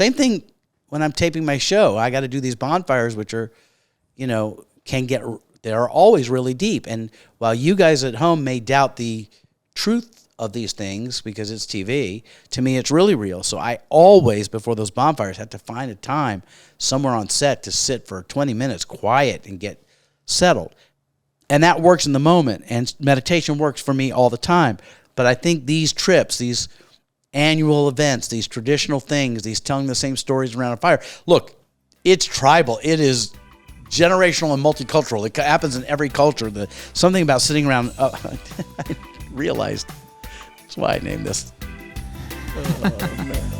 Same thing when I'm taping my show. I got to do these bonfires, which are, they're always really deep. And while you guys at home may doubt the truth of these things because it's TV, to me it's really real. So I always, before those bonfires, have to find a time somewhere on set to sit for 20 minutes quiet and get settled. And that works in the moment, and meditation works for me all the time. But I think these trips, these annual events, these traditional things, these telling the same stories around a fire, look, it's tribal. It is generational and multicultural. It happens in every culture. Something about sitting around, I realized that's why I named this. Oh, man.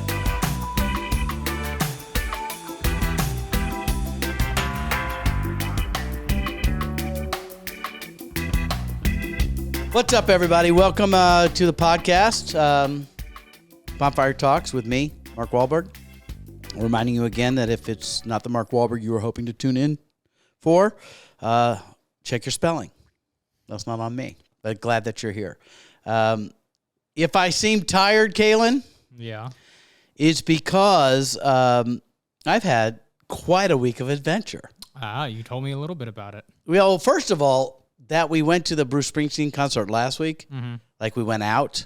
What's up, everybody? Welcome to the podcast, Bonfire Talks with me, Mark Wahlberg. Reminding you again that if it's not the Mark Wahlberg you were hoping to tune in for, check your spelling. That's not on me, but glad that you're here. If I seem tired, Caelan, it's because I've had quite a week of adventure. You told me a little bit about it. Well, first of all, that we went to the Bruce Springsteen concert last week, like we went out.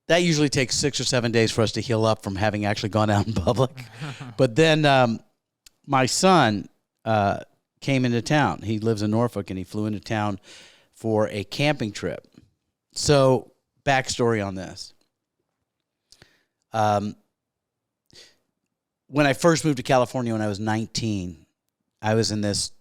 That usually takes 6 or 7 days for us to heal up from having actually gone out in public. But then my son came into town. He lives in Norfolk, and he flew into town for a camping trip. So, backstory on this. When I first moved to California when I was 19, I was in this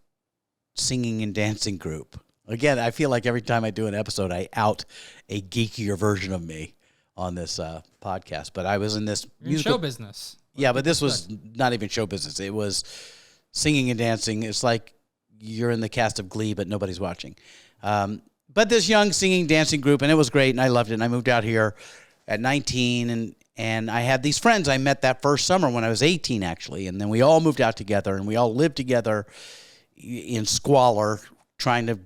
singing and dancing group. Again, I feel like every time I do an episode, I out a geekier version of me on this podcast. But I was in this musical... show business. Yeah, but this was not even show business. It was singing and dancing. It's like you're in the cast of Glee, but nobody's watching. But this young singing, dancing group, and it was great, and I loved it. And I moved out here at 19, and I had these friends I met that first summer when I was 18, actually. And then we all moved out together, and we all lived together in squalor, trying to,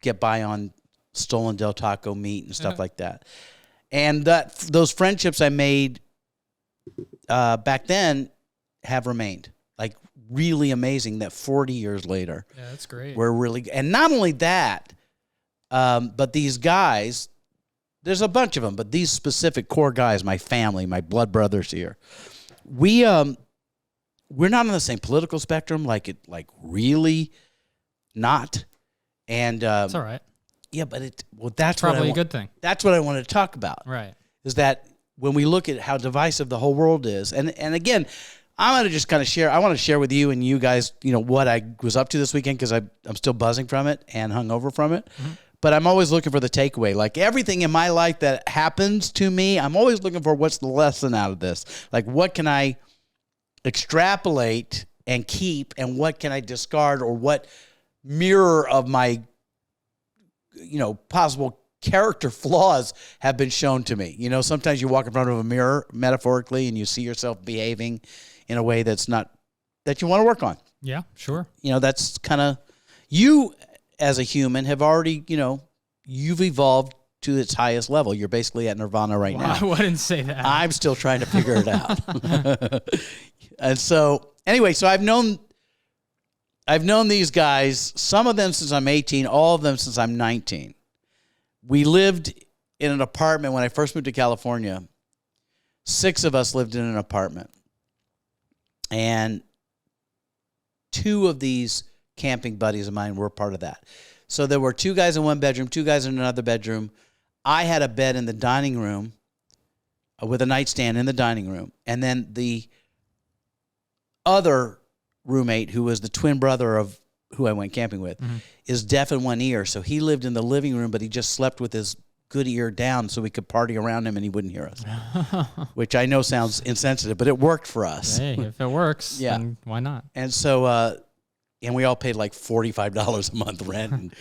get by on stolen Del Taco meat and stuff like that. And those friendships I made back then have remained, like, really amazing that 40 years later. Yeah, that's great. We're really, and not only that, but these guys, there's a bunch of them, but these specific core guys, my family, my blood brothers here, we're not on the same political spectrum, like really not. And it's all right. Yeah, but that's probably a good thing. That's what I wanted to talk about. Right. Is that when we look at how divisive the whole world is, and again, I'm going to just kind of share. I want to share with you and you guys, what I was up to this weekend, because I'm still buzzing from it and hungover from it. Mm-hmm. But I'm always looking for the takeaway. Like everything in my life that happens to me, I'm always looking for what's the lesson out of this. Like what can I extrapolate and keep, and what can I discard, or what mirror of my, possible character flaws have been shown to me. Sometimes you walk in front of a mirror, metaphorically, and you see yourself behaving in a way that's not, that you want to work on. Yeah, sure. That's kind of, you as a human have already, you've evolved to its highest level. You're basically at nirvana right now. I wouldn't say that. I'm still trying to figure it out. And so, anyway, so I've known these guys, some of them since I'm 18, all of them since I'm 19. We lived in an apartment when I first moved to California. 6 of us lived in an apartment. And 2 of these camping buddies of mine were part of that. So there were 2 guys in one bedroom, 2 guys in another bedroom. I had a bed in the dining room with a nightstand in the dining room. And then the other roommate, who was the twin brother of who I went camping with, is deaf in one ear. So he lived in the living room, but he just slept with his good ear down so we could party around him and he wouldn't hear us, which I know sounds insensitive, but it worked for us. Hey, if it works, then why not? And so, and we all paid like $45 a month rent, and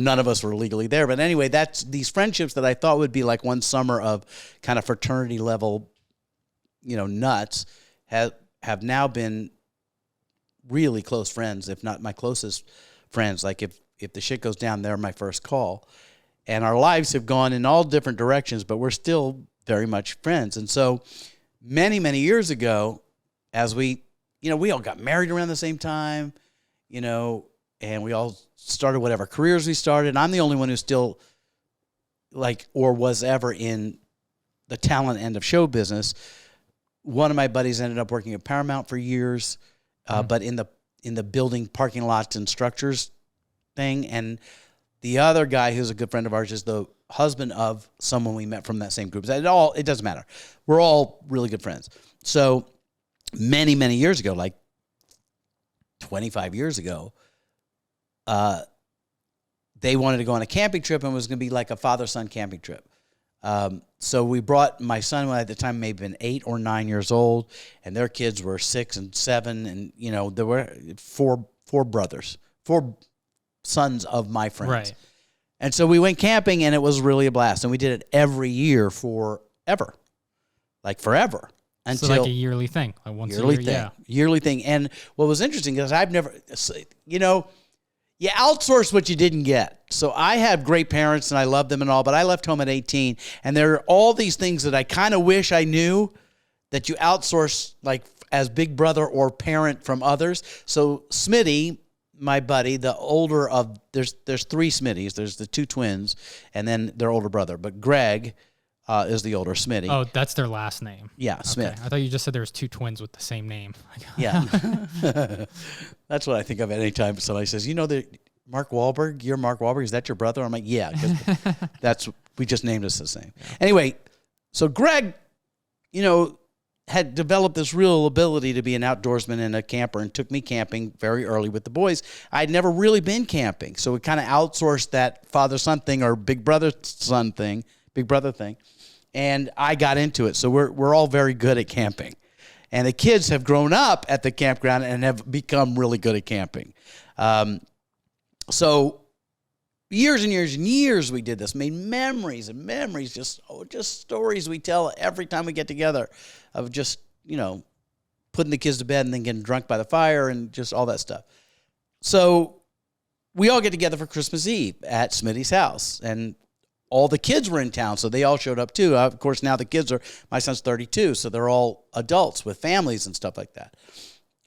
none of us were legally there. But anyway, that's these friendships that I thought would be like one summer of kind of fraternity level, nuts, have now been really close friends, if not my closest friends. Like if the shit goes down, they're my first call. And our lives have gone in all different directions, but we're still very much friends. And so many, many years ago, as we all got married around the same time, and we all started whatever careers we started. And I'm the only one who's still or was ever in the talent end of show business. One of my buddies ended up working at Paramount for years, but in the building parking lots and structures thing. And the other guy, who's a good friend of ours, is the husband of someone we met from that same group. It doesn't matter. We're all really good friends. So many, many years ago, like 25 years ago, they wanted to go on a camping trip, and it was going to be like a father-son camping trip. So we brought my son, who at the time may have been 8 or 9 years old, and their kids were 6 and 7, and there were four sons of my friends. Right. And so we went camping, and it was really a blast. And we did it every year forever. Until so like a yearly thing, like once a year. Yearly thing. And what was interesting is I've never, you outsource what you didn't get. So I have great parents, and I love them and all, but I left home at 18, and there are all these things that I kind of wish I knew that you outsource, like as big brother or parent from others. So Smitty, my buddy, the older of, there's 3 Smitties. There's the 2 twins, and then their older brother. But Greg is the older Smitty. Oh, that's their last name. Yeah, Smith. I thought you just said there was 2 twins with the same name. Yeah. That's what I think of at any time somebody says, Mark Wahlberg, you're Mark Wahlberg, is that your brother? I'm like, yeah, because we just named us the same. Yeah. Anyway, so Greg, had developed this real ability to be an outdoorsman and a camper, and took me camping very early with the boys. I'd never really been camping, so we kind of outsourced that father-son thing or big brother thing, and I got into it. So we're all very good at camping, and the kids have grown up at the campground and have become really good at camping. So years and years and years we did this, made memories and memories, just stories we tell every time we get together of just, putting the kids to bed and then getting drunk by the fire and just all that stuff. So we all get together for Christmas Eve at Smitty's house, and all the kids were in town, so they all showed up too. Of course, now the kids my son's 32, so they're all adults with families and stuff like that.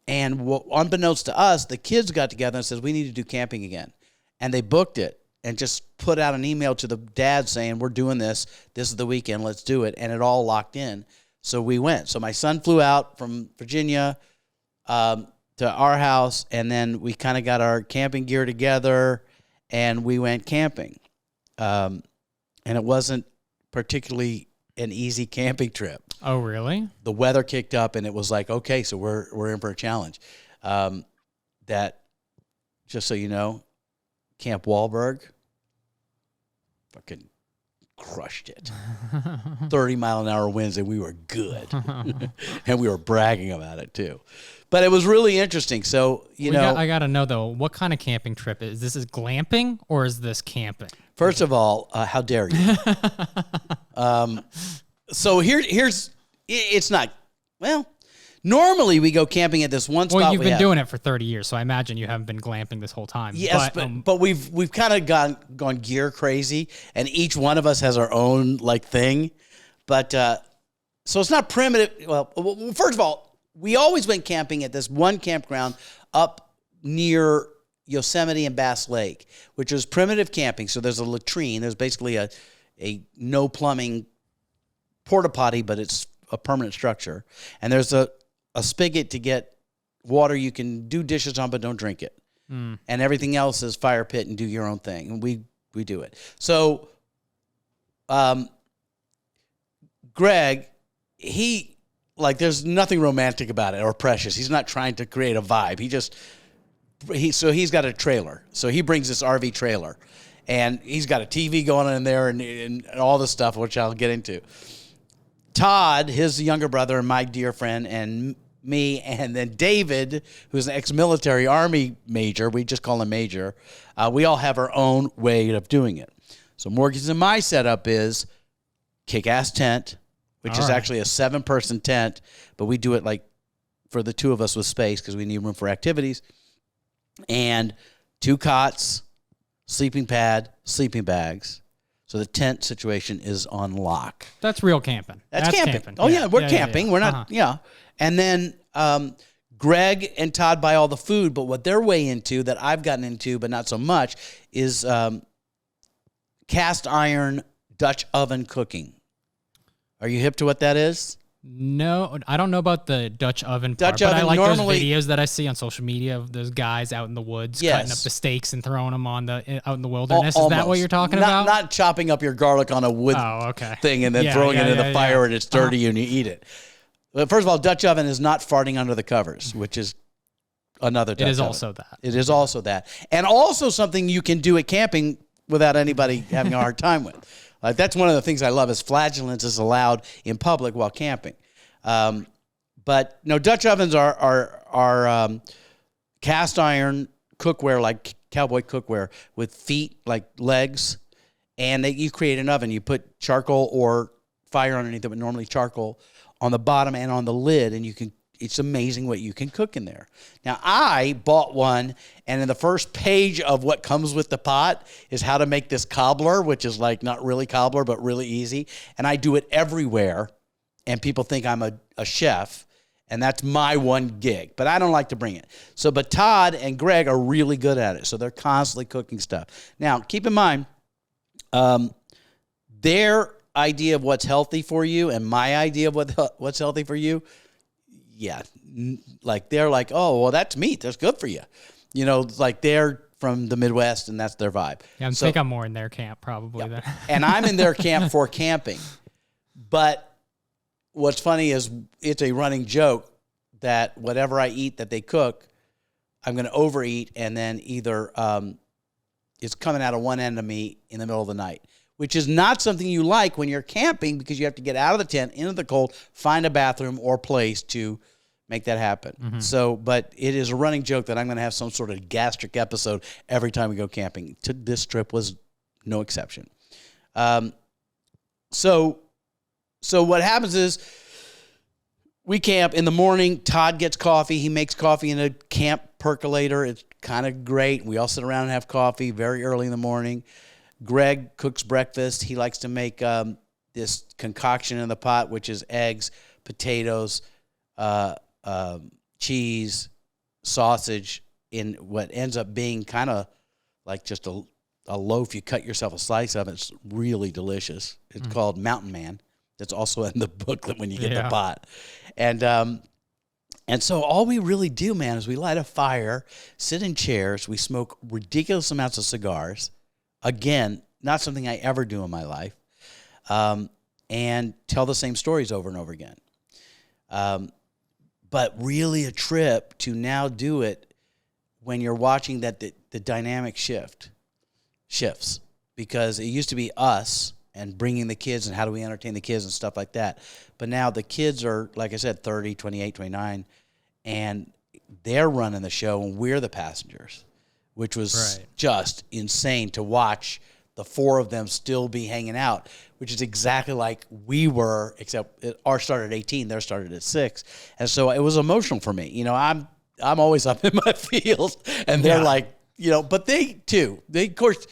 And unbeknownst to us, the kids got together and said, we need to do camping again. And they booked it and just put out an email to the dad saying, we're doing this. This is the weekend. Let's do it. And it all locked in. So we went. So my son flew out from Virginia to our house, and then we kind of got our camping gear together, and we went camping. And it wasn't particularly an easy camping trip. Oh, really? The weather kicked up, and it was like, okay, so we're in for a challenge. That, just so you know, Camp Wahlberg fucking crushed it. 30-mile-an-hour winds, and we were good. And we were bragging about it, too. But it was really interesting. So, I got to know, though, what kind of camping trip is this? Is glamping or is this camping? First of all, how dare you? So here's, it's not, normally we go camping at this one spot. Well, you've been doing it for 30 years, so I imagine you haven't been glamping this whole time. Yes, but we've kind of gone gear crazy, and each one of us has our own thing. But so it's not primitive. Well, first of all, we always went camping at this one campground up near Yosemite and Bass Lake, which is primitive camping. So there's a latrine. There's basically a no plumbing porta potty, but it's a permanent structure. And there's a spigot to get water you can do dishes on, but don't drink it. And everything else is fire pit and do your own thing. And we do it. So Greg, there's nothing romantic about it or precious. He's not trying to create a vibe. He's got a trailer. So he brings this RV trailer, and he's got a TV going in there and all this stuff, which I'll get into. Todd, his younger brother, and my dear friend, and me, and then David, who's an ex-military Army major, we just call him Major, we all have our own way of doing it. So Morgan's and my setup is kick-ass tent, which is actually a 7-person tent, but we do it for the 2 of us with space because we need room for activities, and 2 cots, sleeping pad, sleeping bags. So the tent situation is on lock. That's real camping. That's camping. Oh, yeah, we're camping. We're not, And then Greg and Todd buy all the food, but what they're way into that I've gotten into, but not so much, is cast iron Dutch oven cooking. Are you hip to what that is? No, I don't know about the Dutch oven part, but I like those videos that I see on social media of those guys out in the woods cutting up the steaks and throwing them out in the wilderness. Is that what you're talking about? Not chopping up your garlic on a wood thing and then throwing it in the fire and it's dirty and you eat it. But first of all, Dutch oven is not farting under the covers, which is another Dutch oven. It is also that. It is also that. And also something you can do at camping without anybody having a hard time with. That's one of the things I love is flatulence is allowed in public while camping. But no, Dutch ovens are cast iron cookware, like cowboy cookware with feet like legs, and you create an oven. You put charcoal or fire underneath it, but normally charcoal on the bottom and on the lid, and it's amazing what you can cook in there. Now, I bought one, and in the first page of what comes with the pot is how to make this cobbler, which is like not really cobbler, but really easy. And I do it everywhere, and people think I'm a chef, and that's my one gig. But I don't like to bring it. But Todd and Greg are really good at it, so they're constantly cooking stuff. Now, keep in mind, their idea of what's healthy for you and my idea of what's healthy for you, like they're like, oh, well, that's meat. That's good for you. Like they're from the Midwest and that's their vibe. Yeah, I think I'm more in their camp probably then. And I'm in their camp for camping. But what's funny is it's a running joke that whatever I eat that they cook, I'm going to overeat and then either it's coming out of one end of me in the middle of the night, which is not something you like when you're camping because you have to get out of the tent, into the cold, find a bathroom or place to make that happen. Mm-hmm. But it is a running joke that I'm going to have some sort of gastric episode every time we go camping. This trip was no exception. So what happens is we camp in the morning. Todd gets coffee. He makes coffee in a camp percolator. It's kind of great. We all sit around and have coffee very early in the morning. Greg cooks breakfast. He likes to make this concoction in the pot, which is eggs, potatoes, cheese, sausage, in what ends up being kind of like just a loaf. You cut yourself a slice of it. It's really delicious. It's called Mountain Man. That's also in the booklet when you get the pot. And so all we really do, man, is we light a fire, sit in chairs, we smoke ridiculous amounts of cigars. Again, not something I ever do in my life, and tell the same stories over and over again. But really a trip to now do it when you're watching that the dynamic shifts, because it used to be us and bringing the kids and how do we entertain the kids and stuff like that. But now the kids are, like I said, 30, 28, 29, and they're running the show and we're the passengers, which was just insane to watch the four of them still be hanging out, which is exactly like we were, except ours started at 18, theirs started at 6. And so it was emotional for me. I'm always up in my field, and they're like, but they too. Of course,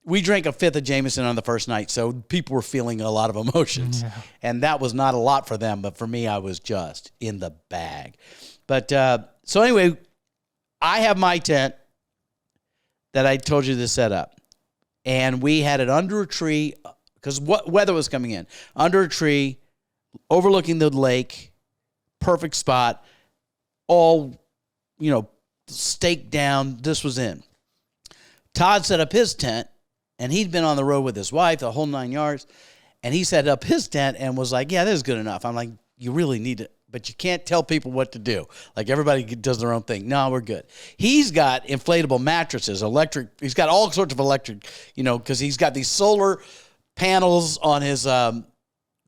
we drank a fifth of Jameson on the first night, so people were feeling a lot of emotions. Yeah. And that was not a lot for them, but for me, I was just in the bag. But so anyway, I have my tent that I told you to set up. And we had it under a tree because weather was coming in. Under a tree, overlooking the lake, perfect spot, all, staked down. This was in. Todd set up his tent, and he'd been on the road with his wife, the whole 9 yards. And he set up his tent and was like, yeah, this is good enough. I'm like, you really need it. But you can't tell people what to do. Like, everybody does their own thing. No, we're good. He's got inflatable mattresses, electric. He's got all sorts of electric, because he's got these solar panels on his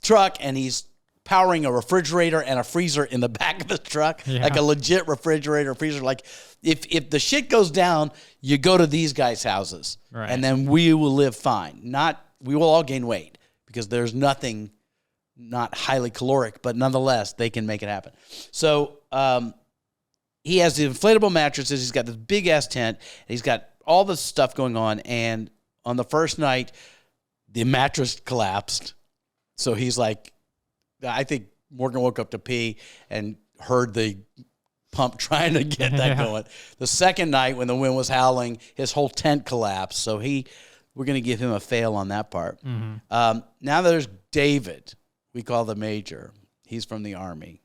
truck, and he's powering a refrigerator and a freezer in the back of the truck, like a legit refrigerator, freezer. Like, if the shit goes down, you go to these guys' houses, and then we will live fine. We will all gain weight because there's nothing not highly caloric, but nonetheless, they can make it happen. So he has the inflatable mattresses. He's got this big-ass tent. He's got all this stuff going on. And on the first night, the mattress collapsed. So he's like, I think Morgan woke up to pee and heard the pump trying to get that going. The second night when the wind was howling, his whole tent collapsed. So we're going to give him a fail on that part. Mm-hmm. Now there's David, we call the Major. He's from the Army,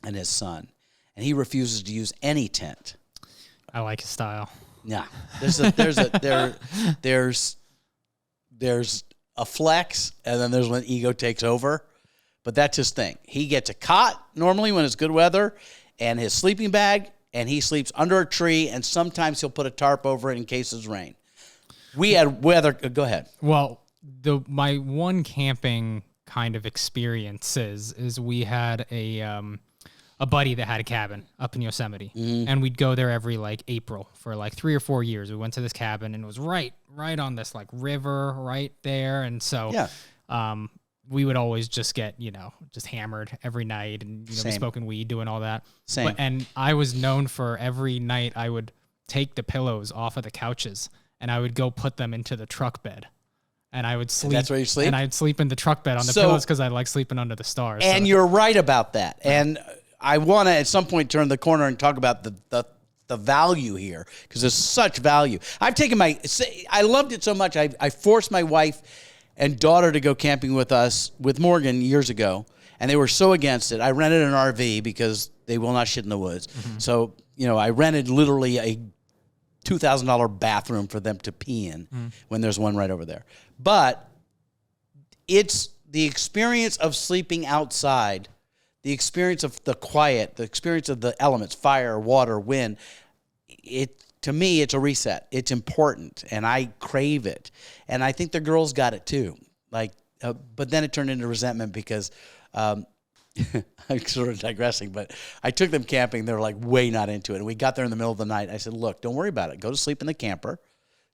and his son. And he refuses to use any tent. I like his style. Yeah. There's a flex, and then there's when ego takes over. But that's his thing. He gets a cot normally when it's good weather, and his sleeping bag, and he sleeps under a tree, and sometimes he'll put a tarp over it in case it's rain. We had weather. Go ahead. Well, my one camping kind of experiences is we had a buddy that had a cabin up in Yosemite, and we'd go there every like April for like 3 or 4 years. We went to this cabin, and it was right on this like river right there, and so we would always just get just hammered every night, and be smoking weed, doing all that. Same. And I was known for every night I would take the pillows off of the couches, and I would go put them into the truck bed. And I would sleep. And that's where you sleep? And I'd sleep in the truck bed on the pillows because I like sleeping under the stars. And you're right about that. And I want to at some point turn the corner and talk about the value here, because there's such value. I've taken I loved it so much. I forced my wife and daughter to go camping with us with Morgan years ago, and they were so against it. I rented an RV because they will not shit in the woods. Mm-hmm. So, I rented literally a $2,000 bathroom for them to pee in when there's one right over there. But it's the experience of sleeping outside, the experience of the quiet, the experience of the elements, fire, water, wind. To me, it's a reset. It's important, and I crave it. And I think the girls got it too. But then it turned into resentment because I'm sort of digressing, but I took them camping. They were like way not into it. And we got there in the middle of the night. I said, look, don't worry about it. Go to sleep in the camper.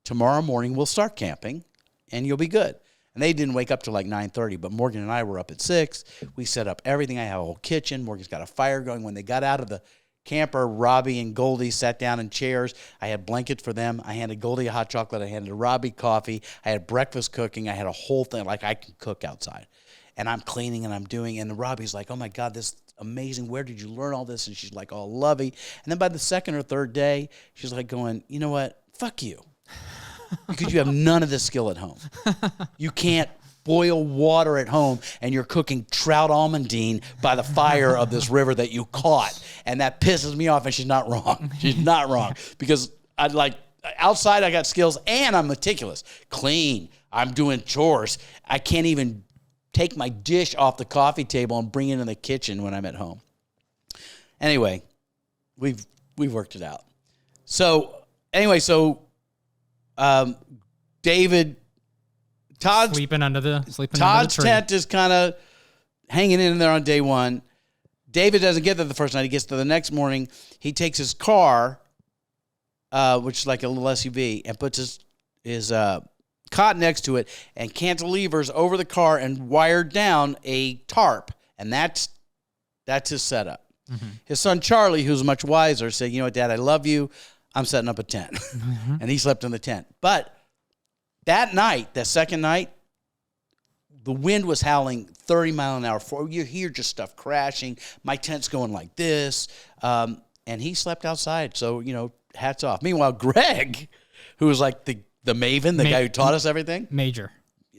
Tomorrow morning we'll start camping, and you'll be good. And they didn't wake up till like 9:30, but Morgan and I were up at 6. We set up everything. I have a whole kitchen. Morgan's got a fire going. When they got out of the camper, Robbie and Goldie sat down in chairs. I had blankets for them. I handed Goldie a hot chocolate. I handed Robbie coffee. I had breakfast cooking. I had a whole thing. Like, I can cook outside. And I'm cleaning and I'm doing, and Robbie's like, oh my God, this is amazing. Where did you learn all this? And she's like all lovey. And then by the second or third day, she's like going, you know what? Fuck you. Because you have none of this skill at home. You can't boil water at home, and you're cooking trout almondine by the fire of this river that you caught. And that pisses me off, and she's not wrong. She's not wrong. Because outside I got skills, and I'm meticulous. Clean. I'm doing chores. I can't even take my dish off the coffee table and bring it in the kitchen when I'm at home. Anyway, we've worked it out. So David, Todd's sleeping under the tree. Tent is kind of hanging in there on day one. David doesn't get there the first night. He gets there the next morning. He takes his car, which is like a little SUV, and puts his cot next to it, and cantilevers over the car and wired down a tarp, and that's his setup. Mm-hmm. His son Charlie, who's much wiser, said, you know what, Dad, I love you. I'm setting up a tent. Mm-hmm. And he slept in the tent. But that night, that second night, the wind was howling 30 mile an hour. You hear just stuff crashing. My tent's going like this. And he slept outside. So, hats off. Meanwhile, Greg, who was like the maven, the guy who taught us everything. Major.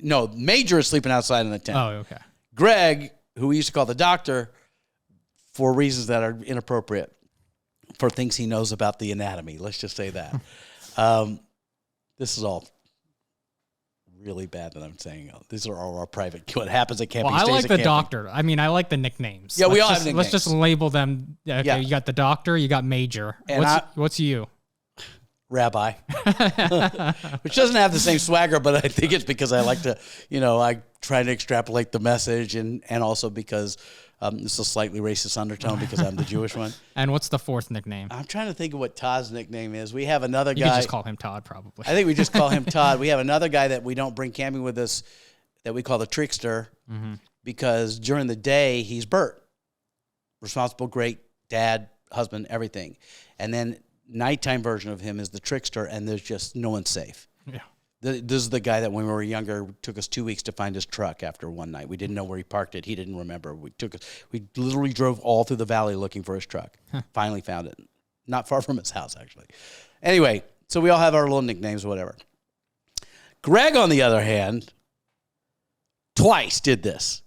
No, Major is sleeping outside in the tent. Oh, okay. Greg, who we used to call the doctor for reasons that are inappropriate, for things he knows about the anatomy. Let's just say that. This is all really bad that I'm saying. These are all our private. What happens at camping? Well, I like the doctor. I mean, I like the nicknames. Yeah, we all have nicknames. Let's just label them. Okay, yeah. You got the doctor. You got Major. And what's you? Rabbi, which doesn't have the same swagger, but I think it's because I like to, I try to extrapolate the message, and also because it's a slightly racist undertone because I'm the Jewish one. And what's the fourth nickname? I'm trying to think of what Todd's nickname is. We have another guy. You could just call him Todd, probably. I think we just call him Todd. We have another guy that we don't bring camping with us that we call the trickster, because during the day he's Bert, responsible, great dad, husband, everything, and then nighttime version of him is the trickster, and there's just no one's safe. Yeah. This is the guy that when we were younger took us 2 weeks to find his truck after one night. We didn't know where he parked it. He didn't remember. We literally drove all through the valley looking for his truck. Finally found it. Not far from his house, actually. Anyway, so we all have our little nicknames, whatever. Greg, on the other hand, twice did this.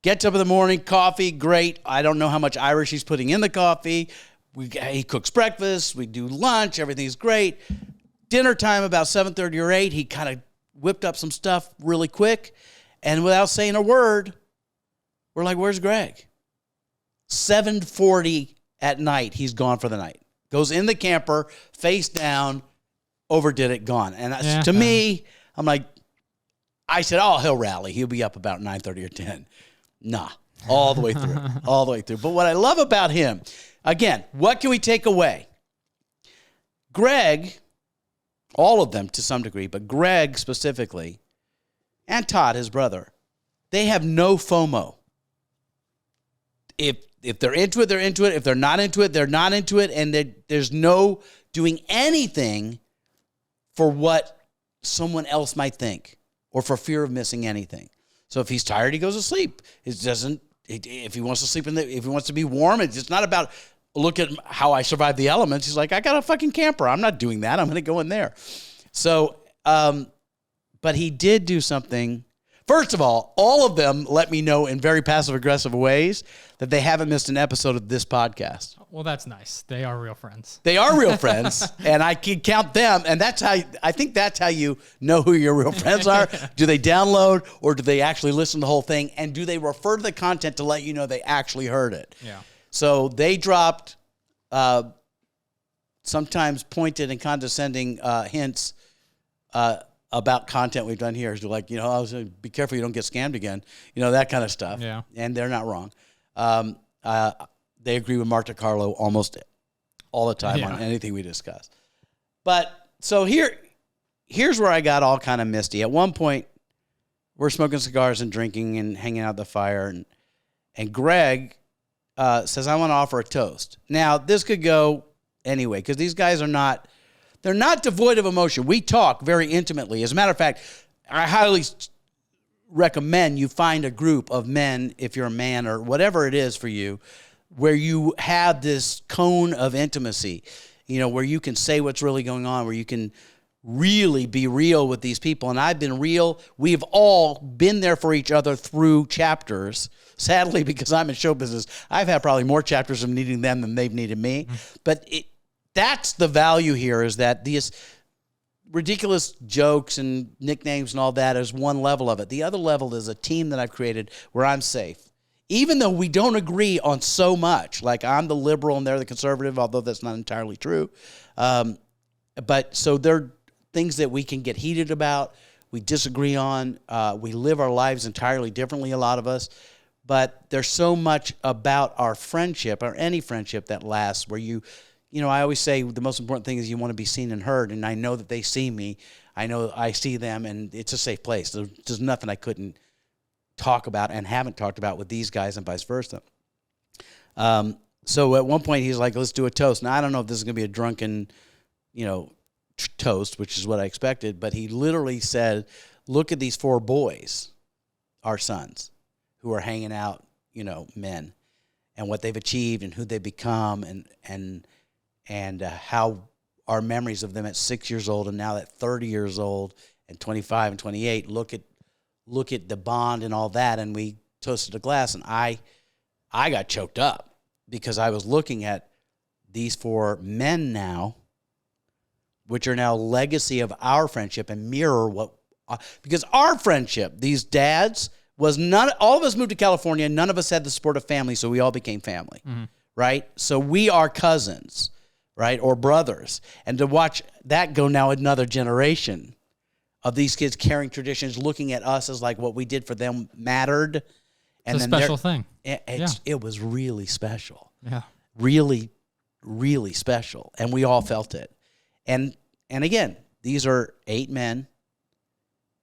Gets up in the morning, coffee, great. I don't know how much Irish he's putting in the coffee. He cooks breakfast. We do lunch. Everything's great. Dinner time about 7:30 or 8, he kind of whipped up some stuff really quick. And without saying a word, we're like, where's Greg? 7:40 at night, he's gone for the night. Goes in the camper, face down, overdid it, gone. And to me, I'm like, I said, oh, he'll rally. He'll be up about 9:30 or 10. Nah, all the way through. All the way through. But what I love about him, again, what can we take away? Greg, all of them to some degree, but Greg specifically, and Todd, his brother, they have no FOMO. If they're into it, they're into it. If they're not into it, they're not into it. And there's no doing anything for what someone else might think or for fear of missing anything. So if he's tired, he goes to sleep. If he wants to sleep if he wants to be warm, it's just not about look at how I survived the elements. He's like, I got a fucking camper. I'm not doing that. I'm going to go in there. So, but he did do something. First of all of them let me know in very passive-aggressive ways that they haven't missed an episode of this podcast. Well, that's nice. They are real friends. They are real friends, and I can count them. And I think that's how you know who your real friends are. Do they download, or do they actually listen to the whole thing? And do they refer to the content to let you know they actually heard it? Yeah. So they dropped sometimes pointed and condescending hints about content we've done here. So like, I was be careful you don't get scammed again. That kind of stuff. Yeah. And they're not wrong. They agree with Mark DiCarlo almost all the time on anything we discuss. But so here's where I got all kind of misty. At one point, we're smoking cigars and drinking and hanging out at the fire, and Greg says, I want to offer a toast. Now, this could go anyway, because these guys they're not devoid of emotion. We talk very intimately. As a matter of fact, I highly recommend you find a group of men, if you're a man or whatever it is for you, where you have this cone of intimacy, where you can say what's really going on, where you can really be real with these people. And I've been real. We've all been there for each other through chapters. Sadly, because I'm in show business, I've had probably more chapters of needing them than they've needed me. Mm-hmm. But that's the value here, is that these ridiculous jokes and nicknames and all that is one level of it. The other level is a team that I've created where I'm safe. Even though we don't agree on so much, like I'm the liberal and they're the conservative, although that's not entirely true. But so there are things that we can get heated about, we disagree on, we live our lives entirely differently, a lot of us. But there's so much about our friendship, or any friendship that lasts, where I always say the most important thing is you want to be seen and heard, and I know that they see me. I know I see them, and it's a safe place. There's nothing I couldn't talk about and haven't talked about with these guys and vice versa. So at one point he's like, let's do a toast. Now, I don't know if this is going to be a drunken, toast, which is what I expected, but he literally said, look at these 4 boys, our sons, who are hanging out, men, and what they've achieved and who they've become, and how our memories of them at 6 years old and now at 30 years old and 25 and 28, look at the bond and all that. And we toasted a glass, and I got choked up because I was looking at these 4 men now, which are now legacy of our friendship and mirror because our friendship, these dads, was all of us moved to California. None of us had the support of family, so we all became family, mm-hmm. right? So we are cousins, right, or brothers. And to watch that go now another generation of these kids carrying traditions, looking at us as like what we did for them mattered. And it's a special thing. It was really special. Yeah. Really, really special. And we all felt it. And again, these are 8 men,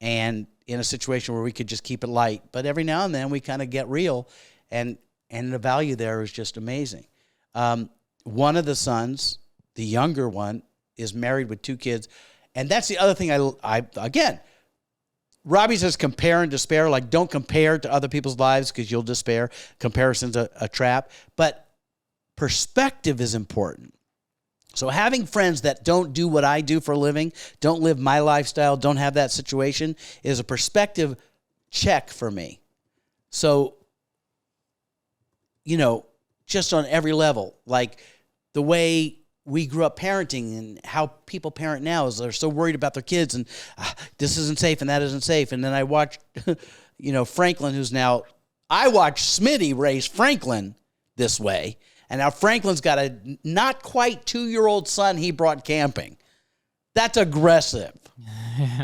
and in a situation where we could just keep it light. But every now and then we kind of get real, and the value there is just amazing. One of the sons, the younger one, is married with 2 kids, And that's the other thing I again, Robbie says compare and despair. Like, don't compare to other people's lives because you'll despair. Comparison's a trap. But perspective is important. So having friends that don't do what I do for a living, don't live my lifestyle, don't have that situation, is a perspective check for me. So, just on every level, like the way we grew up parenting and how people parent now is they're so worried about their kids and this isn't safe and that isn't safe. And then I watched, Franklin, I watched Smitty raise Franklin this way. And now Franklin's got a not quite 2-year-old son he brought camping. That's aggressive,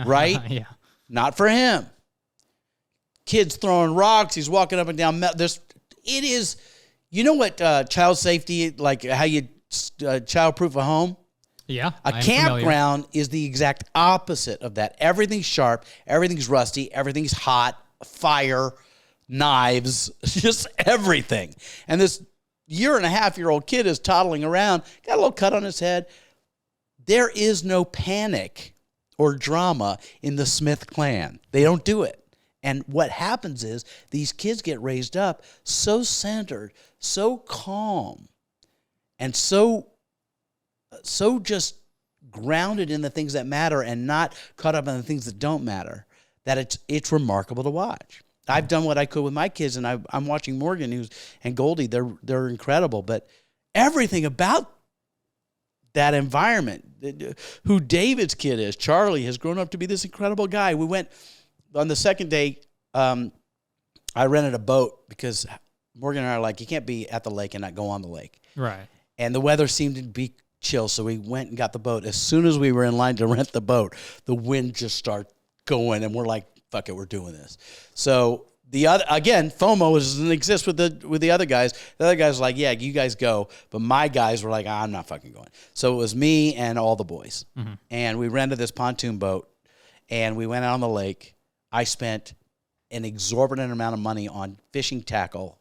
right? Yeah. Not for him. Kids throwing rocks. He's walking up and down. You know what child safety, like how you child-proof a home? Yeah. A campground is the exact opposite of that. Everything's sharp. Everything's rusty. Everything's hot. Fire, knives, just everything. And this 1.5-year-old kid is toddling around, got a little cut on his head. There is no panic or drama in the Smith clan. They don't do it. And what happens is these kids get raised up so centered, so calm, and so just grounded in the things that matter and not caught up in the things that don't matter, that it's remarkable to watch. I've done what I could with my kids, and I'm watching Morgan and Goldie. They're incredible, but everything about that environment, who David's kid is, Charlie, has grown up to be this incredible guy. We went on the second day. I rented a boat because Morgan and I are like, you can't be at the lake and not go on the lake. Right. And the weather seemed to be chill, so we went and got the boat. As soon as we were in line to rent the boat, the wind just started going, and we're like, fuck it, we're doing this. So FOMO doesn't exist with the other guys. The other guys were like, yeah, you guys go. But my guys were like, I'm not fucking going. So it was me and all the boys. Mm-hmm. And we rented this pontoon boat, and we went out on the lake. I spent an exorbitant amount of money on fishing tackle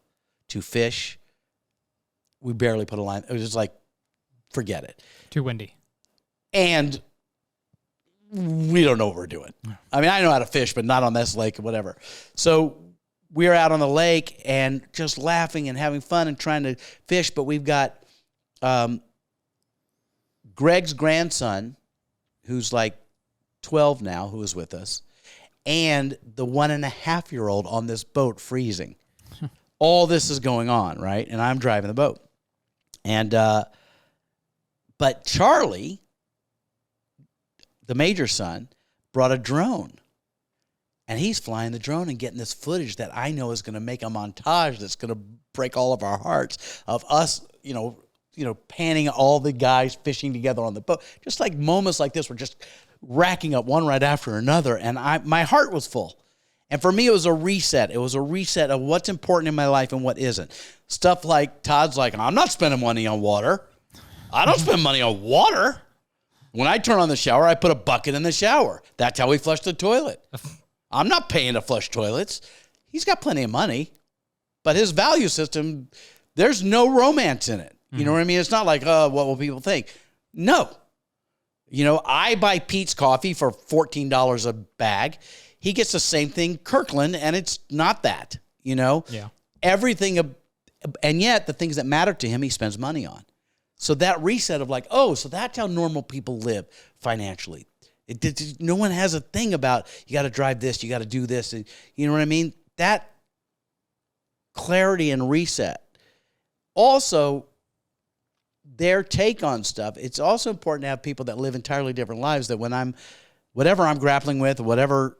to fish. We barely put a line. It was just like, forget it. Too windy. And we don't know what we're doing. I mean, I know how to fish, but not on this lake or whatever. So we're out on the lake and just laughing and having fun and trying to fish. But we've got Greg's grandson, who's like 12 now, who is with us, and the 1.5-year-old on this boat freezing. All this is going on, right? And I'm driving the boat. And but Charlie, the major son, brought a drone. And he's flying the drone and getting this footage that I know is going to make a montage that's going to break all of our hearts of us, panning all the guys fishing together on the boat. Just like moments like this were just racking up one right after another. And my heart was full. And for me, it was a reset. It was a reset of what's important in my life and what isn't. Stuff like Todd's like, I'm not spending money on water. I don't spend money on water. When I turn on the shower, I put a bucket in the shower. That's how we flush the toilet. I'm not paying to flush toilets. He's got plenty of money. But his value system, there's no romance in it. You know what I mean? It's not like, what will people think? No. I buy Pete's coffee for $14 a bag. He gets the same thing, Kirkland, and it's not that, Yeah. Everything, and yet the things that matter to him, he spends money on. So that reset of like, so that's how normal people live financially. No one has a thing about, you got to drive this, you got to do this. You know what I mean? That clarity and reset. Also, their take on stuff. It's also important to have people that live entirely different lives, that when whatever I'm grappling with, whatever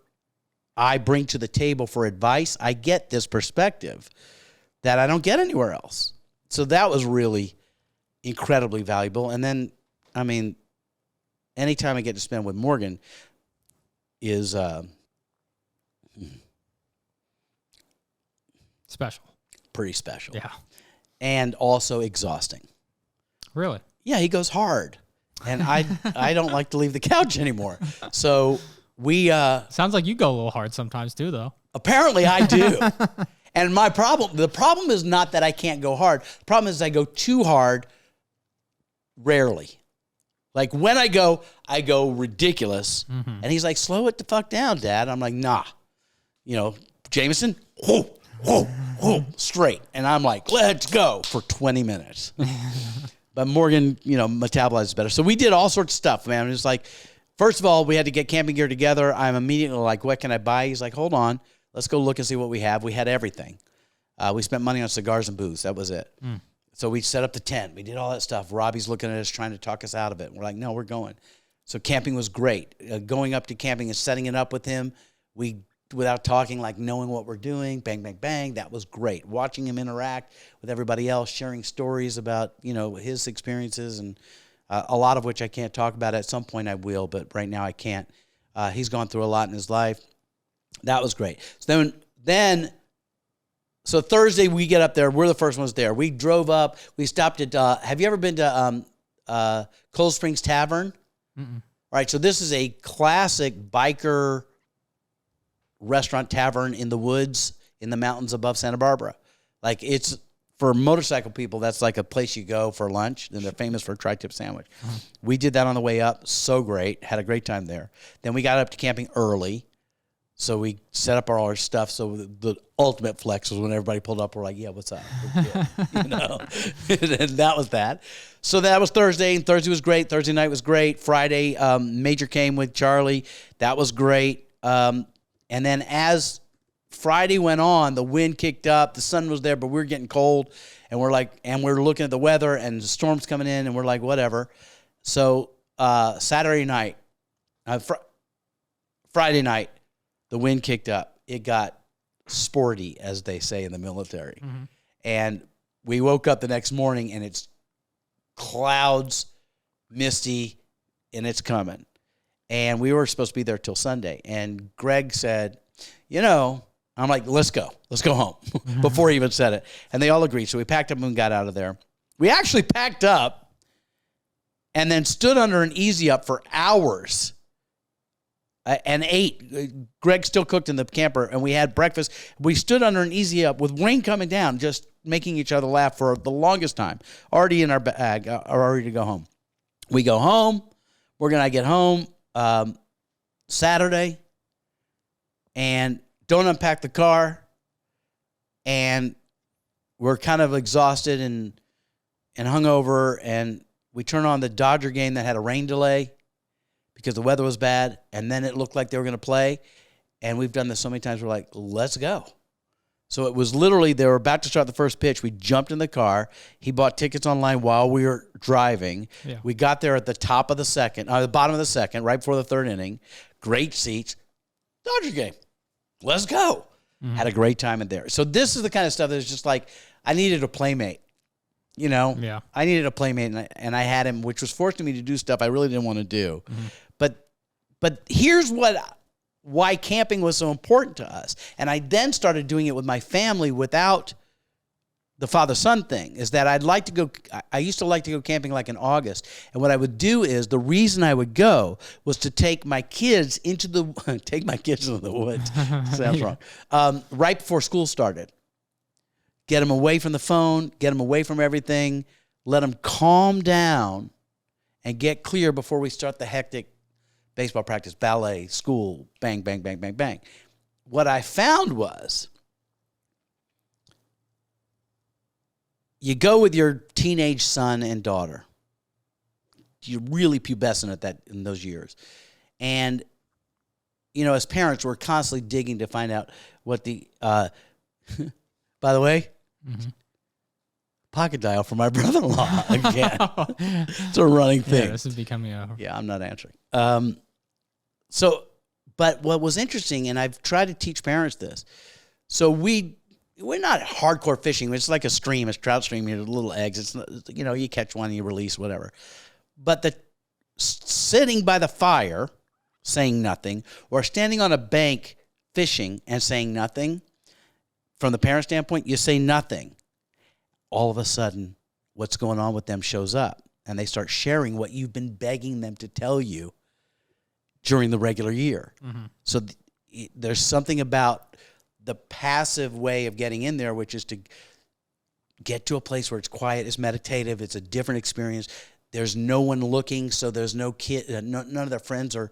I bring to the table for advice, I get this perspective that I don't get anywhere else. So that was really incredibly valuable. And then, I mean, anytime I get to spend with Morgan is special. Pretty special. Yeah. And also exhausting. Really? Yeah, he goes hard. And I don't like to leave the couch anymore. So we sounds like you go a little hard sometimes too, though. Apparently I do. And the problem is not that I can't go hard. The problem is I go too hard rarely. Like when I go ridiculous. And he's like, slow it the fuck down, Dad. I'm like, nah. You know, Jameson, whoa, whoa, whoa, straight. And I'm like, let's go for 20 minutes. But Morgan, you know, metabolizes better. So we did all sorts of stuff, man. It was like, first of all, we had to get camping gear together. I'm immediately like, what can I buy? He's like, hold on. Let's go look and see what we have. We had everything. We spent money on cigars and booze. That was it. So we set up the tent. We did all that stuff. Robbie's looking at us, trying to talk us out of it. We're like, no, we're going. So camping was great. Going up to camping and setting it up with him, without talking, like knowing what we're doing, bang, bang, bang, that was great. Watching him interact with everybody else, sharing stories about, you know, his experiences, and a lot of which I can't talk about. At some point I will, but right now I can't. He's gone through a lot in his life. That was great. So Thursday we get up there. We're the first ones there. We drove up. We stopped at, have you ever been to Cold Springs Tavern? Mm-mm. All right, so this is a classic biker restaurant tavern in the woods, in the mountains above Santa Barbara. Like, it's, for motorcycle people, that's like a place you go for lunch, and they're famous for a tri-tip sandwich. We did that on the way up. So great. Had a great time there. Then we got up to camping early. So we set up all our stuff. So the ultimate flex was when everybody pulled up. We're like, yeah, what's up? We're good. You know? And that was that. So that was Thursday, and Thursday was great. Thursday night was great. Friday, Major came with Charlie. That was great. And then as Friday went on, the wind kicked up. The sun was there, but we were getting cold. And we're looking at the weather, and the storm's coming in, and we're like, whatever. So Saturday night, Friday night, the wind kicked up. It got sporty, as they say in the military. Mm-hmm. And we woke up the next morning, and it's clouds, misty, and it's coming. And we were supposed to be there till Sunday. And Greg said, you know, I'm like, let's go home, before he even said it. And they all agreed. So we packed up and got out of there. We actually packed up and then stood under an easy up for hours and ate. Greg still cooked in the camper, and we had breakfast. We stood under an easy up with rain coming down, just making each other laugh for the longest time. Already in our bag, already to go home. We go home. We're going to get home Saturday, and don't unpack the car, and we're kind of exhausted and hungover, and we turn on the Dodger game that had a rain delay because the weather was bad, and then it looked like they were going to play, and we've done this so many times, we're like, let's go. So it was literally, they were about to start the first pitch. We jumped in the car. He bought tickets online while we were driving. Yeah. We got there at the top of the second, the bottom of the second, right before the third inning. Great seats. Dodger game. Let's go. Mm-hmm. Had a great time in there. So this is the kind of stuff that's just like, I needed a playmate. You know? Yeah. I needed a playmate, and I had him, which was forcing me to do stuff I really didn't want to do. Mm-hmm. But here's why camping was so important to us. And I then started doing it with my family without the father-son thing, is that I used to like to go camping like in August. And what I would do is, the reason I would go was to take my kids into the woods. Sounds wrong. Right before school started. Get them away from the phone, get them away from everything, let them calm down and get clear before we start the hectic baseball practice, ballet, school, bang, bang, bang, bang, bang. What I found was, you go with your teenage son and daughter. You're really pubescent in those years. And, you know, as parents, we're constantly digging to find out what the, by the way, mm-hmm. Pocket dial for my brother-in-law again. It's a running thing. Yeah, this is becoming Yeah, I'm not answering. But what was interesting, and I've tried to teach parents this, so we're not hardcore fishing. It's like a stream, it's trout stream. You have little eggs. It's not, you know, you catch one, you release, whatever. But the sitting by the fire, saying nothing, or standing on a bank fishing and saying nothing, from the parent standpoint, you say nothing. All of a sudden, what's going on with them shows up, and they start sharing what you've been begging them to tell you during the regular year. Mm-hmm. So there's something about the passive way of getting in there, which is to get to a place where it's quiet, it's meditative, it's a different experience. There's no one looking, so there's no kid. None of their friends are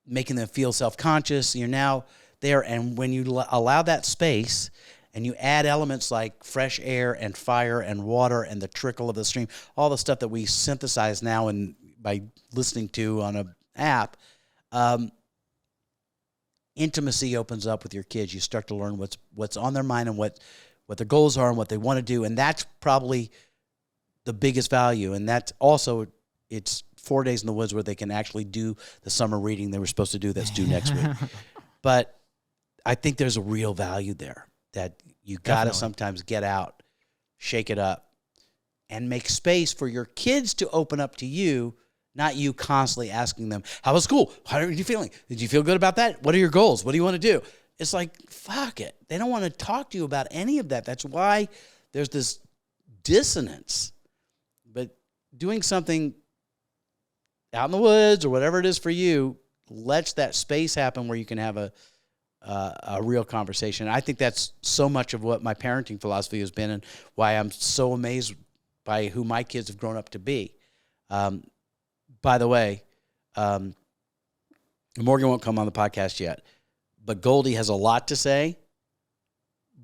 making them feel self-conscious. You're now there, and when you allow that space, and you add elements like fresh air and fire and water and the trickle of the stream, all the stuff that we synthesize now and by listening to on a app, intimacy opens up with your kids. You start to learn what's on their mind and what their goals are and what they want to do, and that's probably the biggest value. And that's also, it's 4 days in the woods where they can actually do the summer reading they were supposed to do that's due next week. But I think there's a real value there that you got to sometimes get out, shake it up, and make space for your kids to open up to you, not you constantly asking them, how was school? How are you feeling? Did you feel good about that? What are your goals? What do you want to do? It's like, fuck it. They don't want to talk to you about any of that. That's why there's this dissonance. But doing something out in the woods or whatever it is for you lets that space happen where you can have a real conversation. I think that's so much of what my parenting philosophy has been and why I'm so amazed by who my kids have grown up to be. By the way, Morgan won't come on the podcast yet, but Goldie has a lot to say,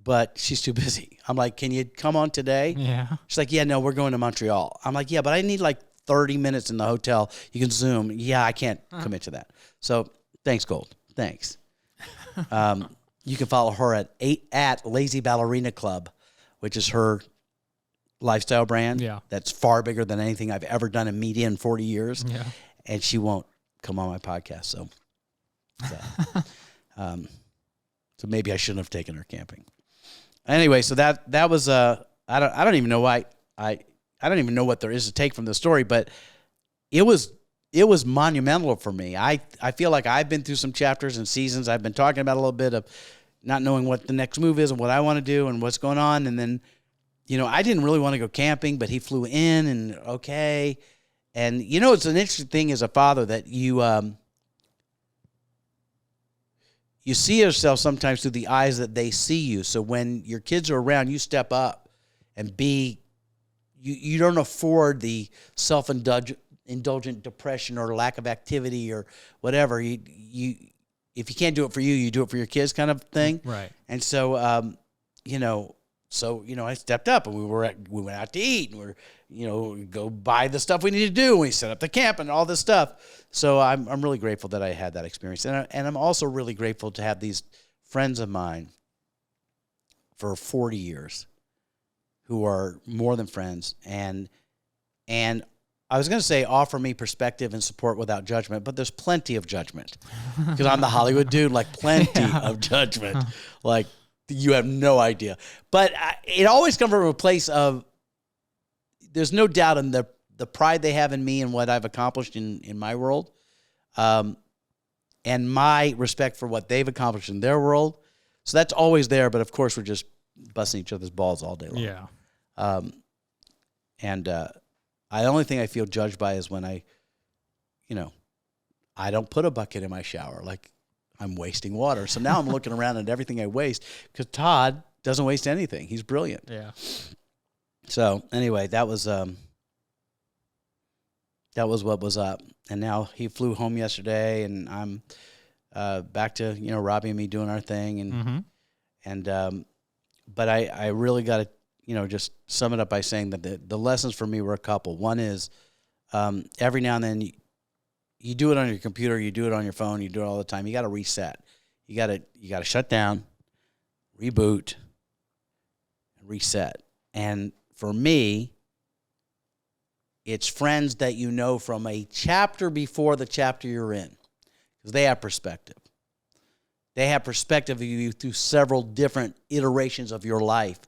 but she's too busy. I'm like, can you come on today? Yeah. She's like, yeah, no, we're going to Montreal. I'm like, yeah, but I need like 30 minutes in the hotel. You can Zoom. Yeah, I can't commit to that. So thanks, Gold. Thanks. You can follow her at Lazy Ballerina Club, which is her lifestyle brand. Yeah. That's far bigger than anything I've ever done in media in 40 years. Yeah. And she won't come on my podcast. So maybe I shouldn't have taken her camping. Anyway, so that was I don't even know why I don't even know what there is to take from the story, but it was monumental for me. I feel like I've been through some chapters and seasons. I've been talking about a little bit of not knowing what the next move is and what I want to do and what's going on. And then, I didn't really want to go camping, but he flew in and okay. And, it's an interesting thing as a father that you see yourself sometimes through the eyes that they see you. So when your kids are around, you step up and you don't afford the self-indulgent depression or lack of activity or whatever. You if you can't do it for you, you do it for your kids kind of thing. Right. And so, I stepped up and we went out to eat and we go buy the stuff we need to do. And we set up the camp and all this stuff. So I'm really grateful that I had that experience. And I'm also really grateful to have these friends of mine for 40 years who are more than friends and I was going to say offer me perspective and support without judgment, but there's plenty of judgment because I'm the Hollywood dude, like plenty of judgment. Like you have no idea. But it always comes from a place of there's no doubt in the pride they have in me and what I've accomplished in my world and my respect for what they've accomplished in their world. So that's always there, but of course we're just busting each other's balls all day long. Yeah. The only thing I feel judged by is when I don't put a bucket in my shower. Like I'm wasting water. So now I'm looking around at everything I waste because Todd doesn't waste anything. He's brilliant. Yeah. So anyway, that was what was up. And now he flew home yesterday and I'm back to, Robbie and me doing our thing. But I really got to, just sum it up by saying that the lessons for me were a couple. One is every now and then you do it on your computer, you do it on your phone, you do it all the time. You got to reset. You got to shut down, reboot, reset. And for me, it's friends that you know from a chapter before the chapter you're in because they have perspective. They have perspective of you through several different iterations of your life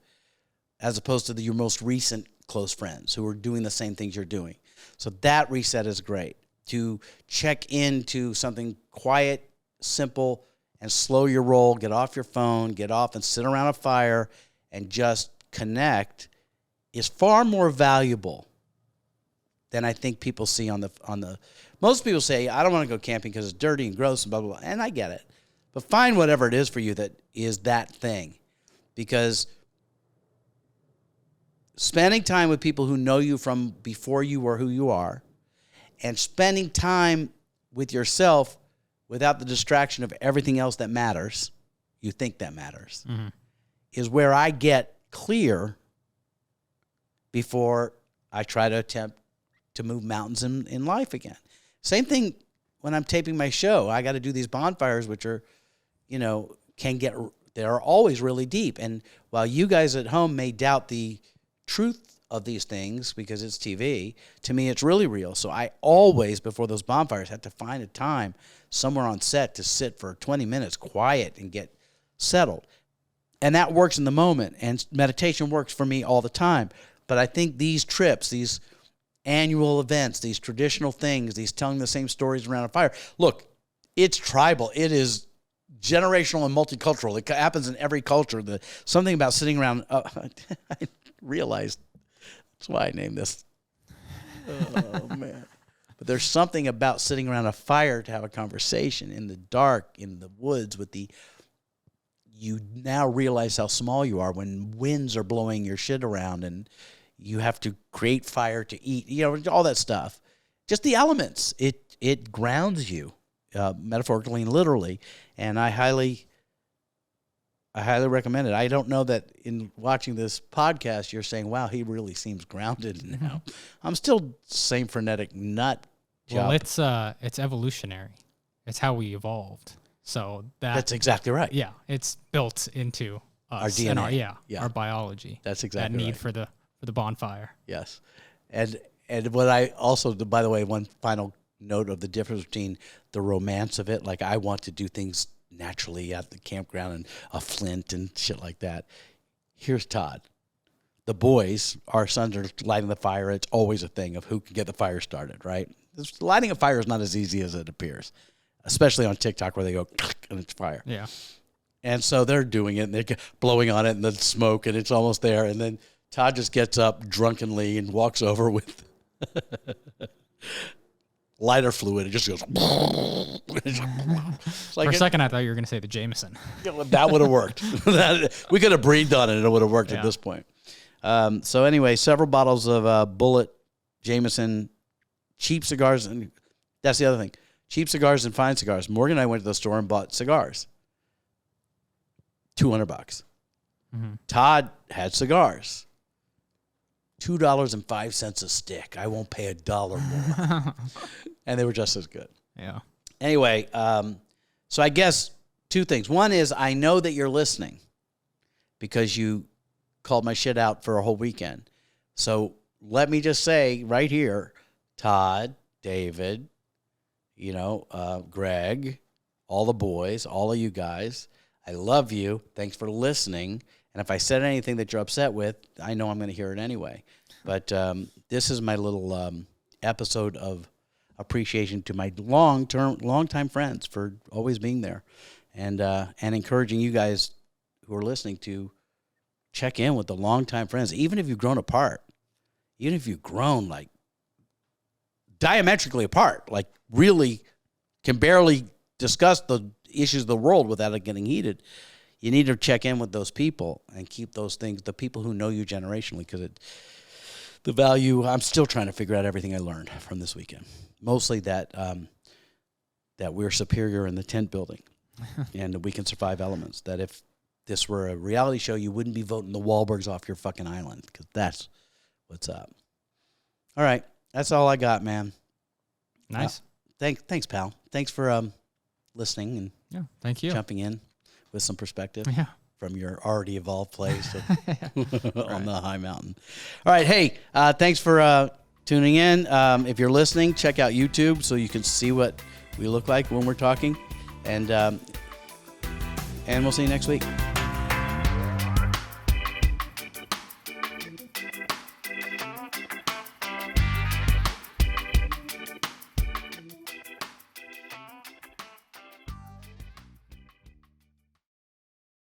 as opposed to your most recent close friends who are doing the same things you're doing. So that reset is great. To check into something quiet, simple, and slow your roll, get off your phone, get off and sit around a fire and just connect is far more valuable than I think people see on the most people say, I don't want to go camping because it's dirty and gross and blah, blah, blah. And I get it. But find whatever it is for you that is that thing. Because spending time with people who know you from before you were who you are, and spending time with yourself without the distraction of everything else that matters, you think that matters, is where I get clear before I try to attempt to move mountains in life again. Same thing when I'm taping my show. I got to do these bonfires, which are, they're always really deep. And while you guys at home may doubt the truth of these things because it's TV, to me it's really real. So I always, before those bonfires, have to find a time somewhere on set to sit for 20 minutes quiet and get settled. And that works in the moment, and meditation works for me all the time. But I think these trips, these annual events, these traditional things, these telling the same stories around a fire, look, it's tribal. It is generational and multicultural. It happens in every culture. Something about sitting around, I realized that's why I named this. Oh, man. But there's something about sitting around a fire to have a conversation in the dark, in the woods you now realize how small you are when winds are blowing your shit around and you have to create fire to eat, all that stuff. Just the elements. It grounds you, metaphorically and literally. And I highly recommend it. I don't know that in watching this podcast, you're saying, wow, he really seems grounded now. I'm still same frenetic nut job. Well, it's evolutionary. It's how we evolved. So that's exactly right. Yeah, it's built into us, our DNA, and our biology. That's exactly that need right. for the bonfire. Yes, and what I also, by the way, one final note of the difference between the romance of it. Like I want to do things naturally at the campground and a flint and shit like that. Here's Todd. The boys, our sons are lighting the fire. It's always a thing of who can get the fire started, right? Lighting a fire is not as easy as it appears, especially on TikTok where they go and it's fire. Yeah. And so they're doing it and they're blowing on it and the smoke and it's almost there. And then Todd just gets up drunkenly and walks over with lighter fluid. It just goes. For a second, I thought you were going to say the Jameson. That would have worked. We could have breathed on it and it would have worked at this point. So anyway, several bottles of Bullet, Jameson, cheap cigars. And that's the other thing. Cheap cigars and fine cigars. Morgan and I went to the store and bought cigars. $200. Mm-hmm. Todd had cigars. $2.05 a stick. I won't pay $1 more. And they were just as good. Yeah. Anyway, so I guess two things. One is I know that you're listening because you called my shit out for a whole weekend. So let me just say right here, Todd, David, Greg, all the boys, all of you guys, I love you. Thanks for listening. And if I said anything that you're upset with, I know I'm going to hear it anyway. But this is my little episode of appreciation to my long-time friends for always being there, and encouraging you guys who are listening to check in with the longtime friends, even if you've grown apart, even if you've grown like diametrically apart, like really can barely discuss the issues of the world without it getting heated. You need to check in with those people and keep those things, the people who know you generationally, because the value, I'm still trying to figure out everything I learned from this weekend. Mostly that we're superior in the tent building and that we can survive elements. That if this were a reality show, you wouldn't be voting the Wahlbergs off your fucking island, because that's what's up. All right. That's all I got, man. Nice. Thanks, pal. Thanks for listening and thank you. Jumping in with some perspective from your already evolved place on the high mountain. All right. Hey, thanks for tuning in. If you're listening, check out YouTube so you can see what we look like when we're talking. And we'll see you next week.